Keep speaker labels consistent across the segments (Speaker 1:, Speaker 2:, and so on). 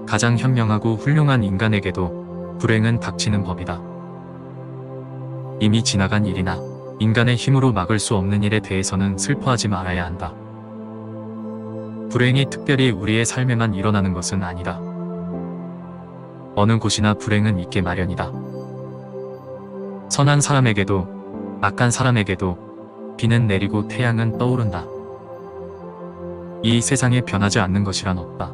Speaker 1: 가장 현명하고 훌륭한 인간에게도 불행은 닥치는 법이다. 이미 지나간 일이나 인간의 힘으로 막을 수 없는 일에 대해서는 슬퍼하지 말아야 한다. 불행이 특별히 우리의 삶에만 일어나는 것은 아니다. 어느 곳이나 불행은 있게 마련이다. 선한 사람에게도 악한 사람에게도 비는 내리고 태양은 떠오른다. 이 세상에 변하지 않는 것이란 없다.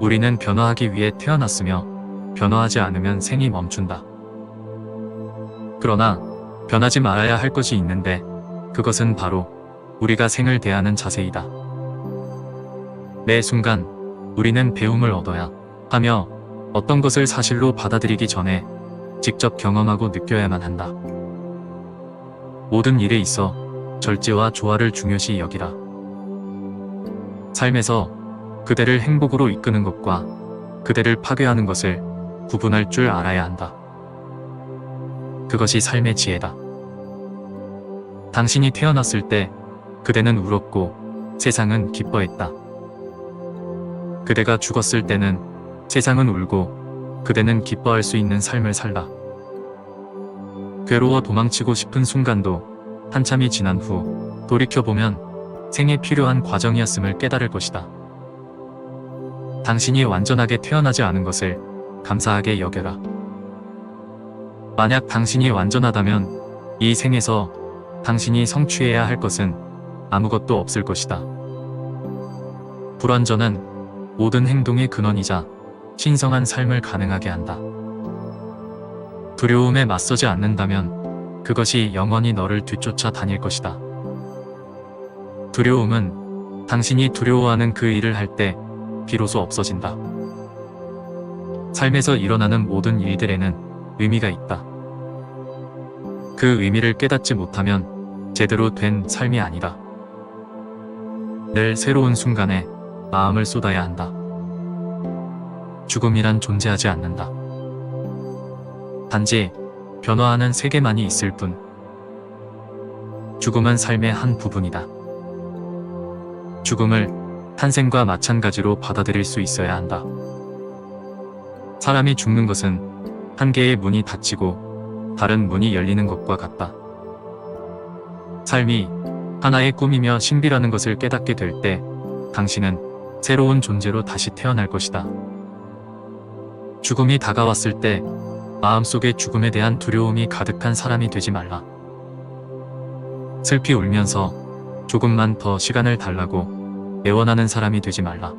Speaker 1: 우리는 변화하기 위해 태어났으며 변화하지 않으면 생이 멈춘다. 그러나 변하지 말아야 할 것이 있는데 그것은 바로 우리가 생을 대하는 자세이다. 매 순간 우리는 배움을 얻어야 하며 어떤 것을 사실로 받아들이기 전에 직접 경험하고 느껴야만 한다. 모든 일에 있어 절제와 조화를 중요시 여기라. 삶에서 그대를 행복으로 이끄는 것과 그대를 파괴하는 것을 구분할 줄 알아야 한다. 그것이 삶의 지혜다. 당신이 태어났을 때 그대는 울었고 세상은 기뻐했다. 그대가 죽었을 때는 세상은 울고 그대는 기뻐할 수 있는 삶을 살다. 괴로워 도망치고 싶은 순간도 한참이 지난 후 돌이켜보면 생에 필요한 과정이었음을 깨달을 것이다. 당신이 완전하게 태어나지 않은 것을 감사하게 여겨라. 만약 당신이 완전하다면 이 생에서 당신이 성취해야 할 것은 아무것도 없을 것이다. 불완전은 모든 행동의 근원이자 신성한 삶을 가능하게 한다. 두려움에 맞서지 않는다면 그것이 영원히 너를 뒤쫓아 다닐 것이다. 두려움은 당신이 두려워하는 그 일을 할 때 비로소 없어진다. 삶에서 일어나는 모든 일들에는 의미가 있다. 그 의미를 깨닫지 못하면 제대로 된 삶이 아니다. 늘 새로운 순간에 마음을 쏟아야 한다. 죽음이란 존재하지 않는다. 단지 변화하는 세계만이 있을 뿐. 죽음은 삶의 한 부분이다. 죽음을 탄생과 마찬가지로 받아들일 수 있어야 한다. 사람이 죽는 것은 한 개의 문이 닫히고 다른 문이 열리는 것과 같다. 삶이 하나의 꿈이며 신비라는 것을 깨닫게 될 때 당신은 새로운 존재로 다시 태어날 것이다. 죽음이 다가왔을 때 마음속에 죽음에 대한 두려움이 가득한 사람이 되지 말라. 슬피 울면서 조금만 더 시간을 달라고 애원하는 사람이 되지 말라.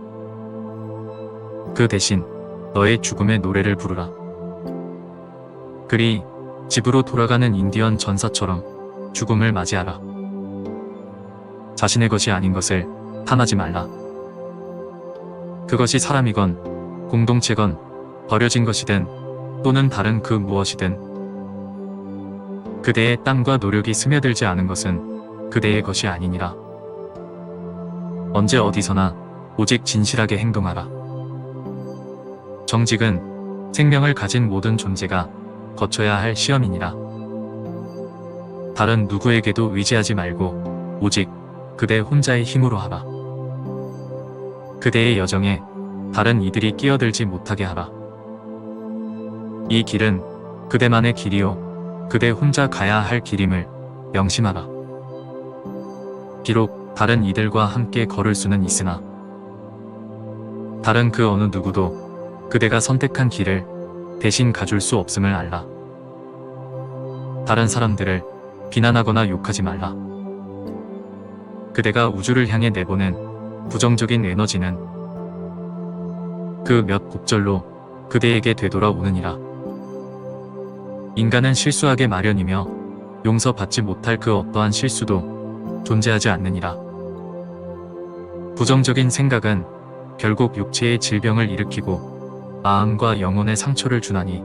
Speaker 1: 그 대신 너의 죽음의 노래를 부르라. 그리 집으로 돌아가는 인디언 전사처럼 죽음을 맞이하라. 자신의 것이 아닌 것을 탐하지 말라. 그것이 사람이건 공동체건 버려진 것이든 또는 다른 그 무엇이든 그대의 땀과 노력이 스며들지 않은 것은 그대의 것이 아니니라. 언제 어디서나 오직 진실하게 행동하라. 정직은 생명을 가진 모든 존재가 거쳐야 할 시험이니라. 다른 누구에게도 의지하지 말고 오직 그대 혼자의 힘으로 하라. 그대의 여정에 다른 이들이 끼어들지 못하게 하라. 이 길은 그대만의 길이요 그대 혼자 가야 할 길임을 명심하라. 비록 다른 이들과 함께 걸을 수는 있으나 다른 그 어느 누구도 그대가 선택한 길을 대신 가줄 수 없음을 알라. 다른 사람들을 비난하거나 욕하지 말라. 그대가 우주를 향해 내보낸 부정적인 에너지는 그 몇 곡절로 그대에게 되돌아오느니라. 인간은 실수하게 마련이며 용서받지 못할 그 어떠한 실수도 존재하지 않느니라. 부정적인 생각은 결국 육체의 질병을 일으키고 마음과 영혼의 상처를 주나니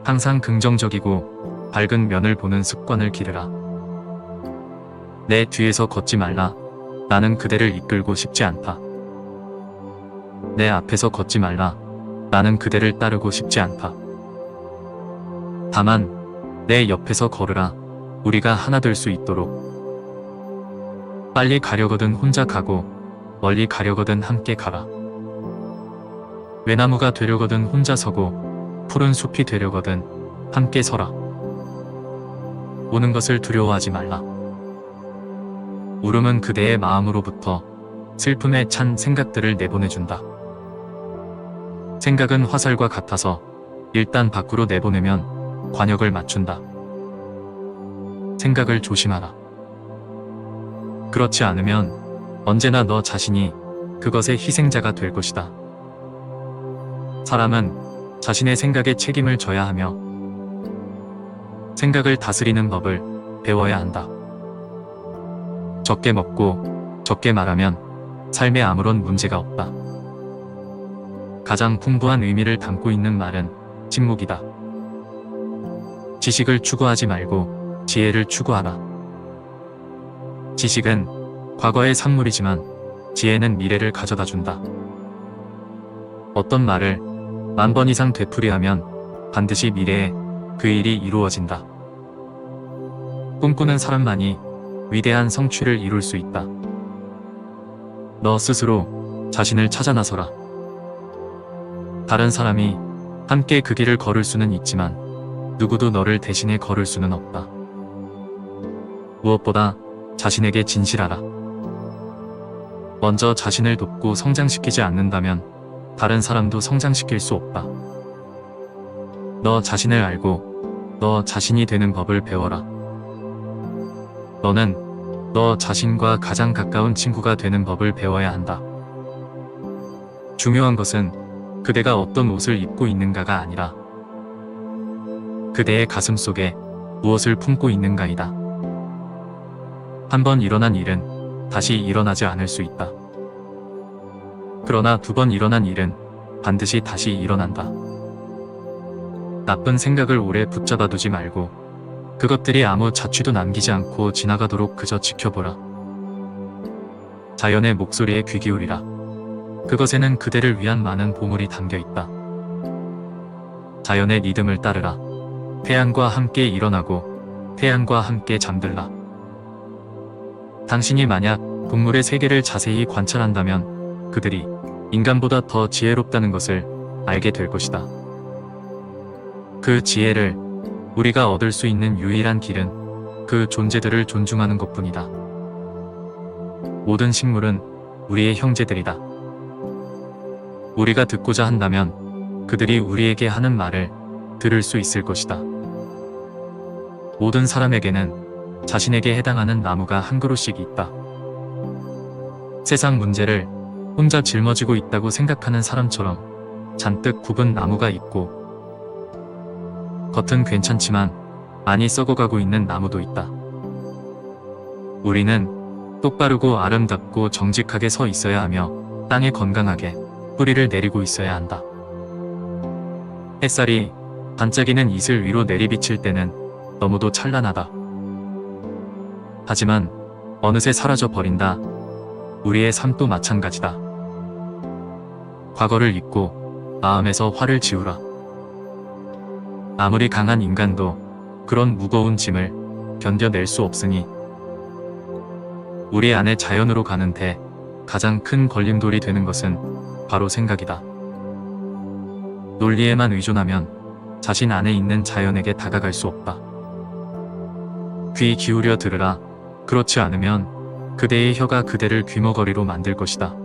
Speaker 1: 항상 긍정적이고 밝은 면을 보는 습관을 기르라. 내 뒤에서 걷지 말라. 나는 그대를 이끌고 싶지 않다. 내 앞에서 걷지 말라. 나는 그대를 따르고 싶지 않다. 다만 내 옆에서 걸으라. 우리가 하나 될 수 있도록. 빨리 가려거든 혼자 가고 멀리 가려거든 함께 가라. 외나무가 되려거든 혼자 서고 푸른 숲이 되려거든 함께 서라. 오는 것을 두려워하지 말라. 울음은 그대의 마음으로부터 슬픔에 찬 생각들을 내보내준다. 생각은 화살과 같아서 일단 밖으로 내보내면 관역을 맞춘다. 생각을 조심하라. 그렇지 않으면 언제나 너 자신이 그것의 희생자가 될 것이다. 사람은 자신의 생각에 책임을 져야 하며 생각을 다스리는 법을 배워야 한다. 적게 먹고 적게 말하면 삶에 아무런 문제가 없다. 가장 풍부한 의미를 담고 있는 말은 침묵이다. 지식을 추구하지 말고 지혜를 추구하라. 지식은 과거의 산물이지만 지혜는 미래를 가져다 준다. 어떤 말을 10,000번 이상 되풀이하면 반드시 미래에 그 일이 이루어진다. 꿈꾸는 사람만이 위대한 성취를 이룰 수 있다. 너 스스로 자신을 찾아 나서라. 다른 사람이 함께 그 길을 걸을 수는 있지만 누구도 너를 대신해 걸을 수는 없다. 무엇보다 자신에게 진실하라. 먼저 자신을 돕고 성장시키지 않는다면 다른 사람도 성장시킬 수 없다. 너 자신을 알고 너 자신이 되는 법을 배워라. 너는 너 자신과 가장 가까운 친구가 되는 법을 배워야 한다. 중요한 것은 그대가 어떤 옷을 입고 있는가가 아니라 그대의 가슴 속에 무엇을 품고 있는가이다. 한번 일어난 일은 다시 일어나지 않을 수 있다. 그러나 2번 일어난 일은 반드시 다시 일어난다. 나쁜 생각을 오래 붙잡아 두지 말고 그것들이 아무 자취도 남기지 않고 지나가도록 그저 지켜보라. 자연의 목소리에 귀 기울이라. 그것에는 그대를 위한 많은 보물이 담겨 있다. 자연의 리듬을 따르라. 태양과 함께 일어나고 태양과 함께 잠들라. 당신이 만약 동물의 세계를 자세히 관찰한다면 그들이 인간보다 더 지혜롭다는 것을 알게 될 것이다. 그 지혜를 우리가 얻을 수 있는 유일한 길은 그 존재들을 존중하는 것뿐이다. 모든 식물은 우리의 형제들이다. 우리가 듣고자 한다면 그들이 우리에게 하는 말을 들을 수 있을 것이다. 모든 사람에게는 자신에게 해당하는 나무가 한 그루씩 있다. 세상 문제를 혼자 짊어지고 있다고 생각하는 사람처럼 잔뜩 굽은 나무가 있고 겉은 괜찮지만 많이 썩어가고 있는 나무도 있다. 우리는 똑바르고 아름답고 정직하게 서 있어야 하며 땅에 건강하게 뿌리를 내리고 있어야 한다. 햇살이 반짝이는 이슬 위로 내리비칠 때는 너무도 찬란하다. 하지만 어느새 사라져 버린다. 우리의 삶도 마찬가지다. 과거를 잊고 마음에서 화를 지우라. 아무리 강한 인간도 그런 무거운 짐을 견뎌낼 수 없으니 우리 안에 자연으로 가는데 가장 큰 걸림돌이 되는 것은 바로 생각이다. 논리에만 의존하면 자신 안에 있는 자연에게 다가갈 수 없다. 귀 기울여 들으라. 그렇지 않으면 그대의 혀가 그대를 귀머거리로 만들 것이다.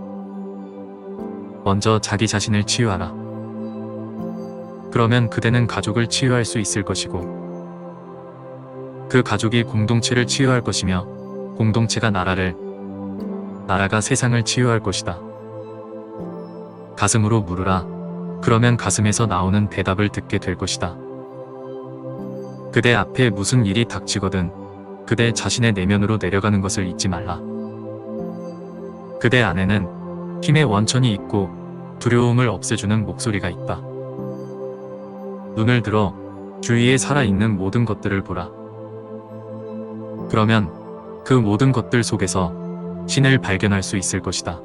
Speaker 1: 먼저 자기 자신을 치유하라. 그러면 그대는 가족을 치유할 수 있을 것이고 그 가족이 공동체를 치유할 것이며 공동체가 나라를, 나라가 세상을 치유할 것이다. 가슴으로 물으라. 그러면 가슴에서 나오는 대답을 듣게 될 것이다. 그대 앞에 무슨 일이 닥치거든 그대 자신의 내면으로 내려가는 것을 잊지 말라. 그대 안에는 힘의 원천이 있고 두려움을 없애주는 목소리가 있다. 눈을 들어 주위에 살아있는 모든 것들을 보라. 그러면 그 모든 것들 속에서 신을 발견할 수 있을 것이다.